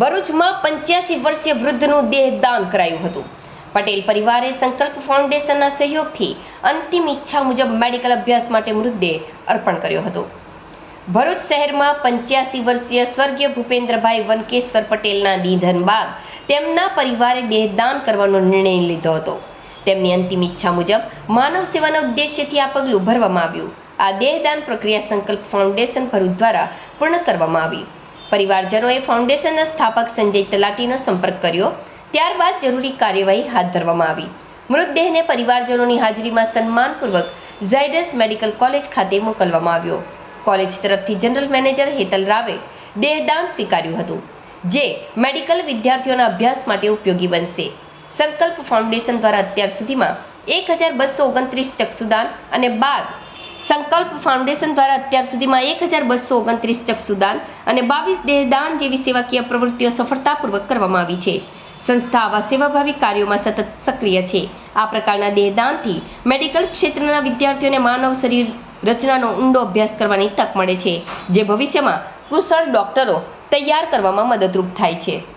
ભરૂચમાં 85 વર્ષીય વૃદ્ધનું દેહદાન કરાયું હતું. પટેલ પરિવારે સંકલ્પ ફાઉન્ડેશનના સહયોગથી અંતિમ ઈચ્છા મુજબ મેડિકલ અભ્યાસ માટે મૃતદેહ અર્પણ કર્યો હતો. ભરૂચ શહેરમાં 85 વર્ષીય સ્વર્ગીય ભૂપેન્દ્રભાઈ વનકેશ્વર પટેલના નિધન બાદ તેમના પરિવારે દેહદાન કરવાનો નિર્ણય લીધો હતો. તેમની અંતિમ ઈચ્છા મુજબ માનવ સેવાના ઉદ્દેશ્યથી આ પગલું ભરવામાં આવ્યું. આ દેહદાન પ્રક્રિયા સંકલ્પ ફાઉન્ડેશન ભરૂચ દ્વારા પૂર્ણ કરવામાં આવી. પરિવારજનોએ ફાઉન્ડેશનના સ્થાપક સંજય તલાટીનો સંપર્ક કર્યો. ત્યારબાદ જરૂરી કાર્યવાહી હાથ ધરવામાં આવી. મૃતદેહને પરિવારજનોની હાજરીમાં સન્માનપૂર્વક ઝાયડસ મેડિકલ કોલેજ ખાતે મોકલવામાં આવ્યો. કોલેજ તરફથી જનરલ મેનેજર હેતલ રાવે દેહદાન સ્વીકાર્યું હતું, જે મેડિકલ વિદ્યાર્થીઓના અભ્યાસ માટે ઉપયોગી બનશે. સંકલ્પ ફાઉન્ડેશન દ્વારા અત્યાર સુધીમાં 1229 ચક્ષુદાન અને સંકલ્પ ફાઉન્ડેશન દ્વારા અત્યાર સુધીમાં 1229 ચક્ષુદાન અને 22 દેહદાન જેવી સેવાકીય પ્રવૃત્તિઓ સફળતાપૂર્વક કરવામાં આવી છે. સંસ્થા આવા સેવાભાવી કાર્યોમાં સતત સક્રિય છે. આ પ્રકારના દેહદાનથી મેડિકલ ક્ષેત્રના વિદ્યાર્થીઓને માનવ શરીર રચનાનો ઊંડો અભ્યાસ કરવાની તક મળે છે, જે ભવિષ્યમાં કુશળ ડોક્ટરો તૈયાર કરવામાં મદદરૂપ થાય છે.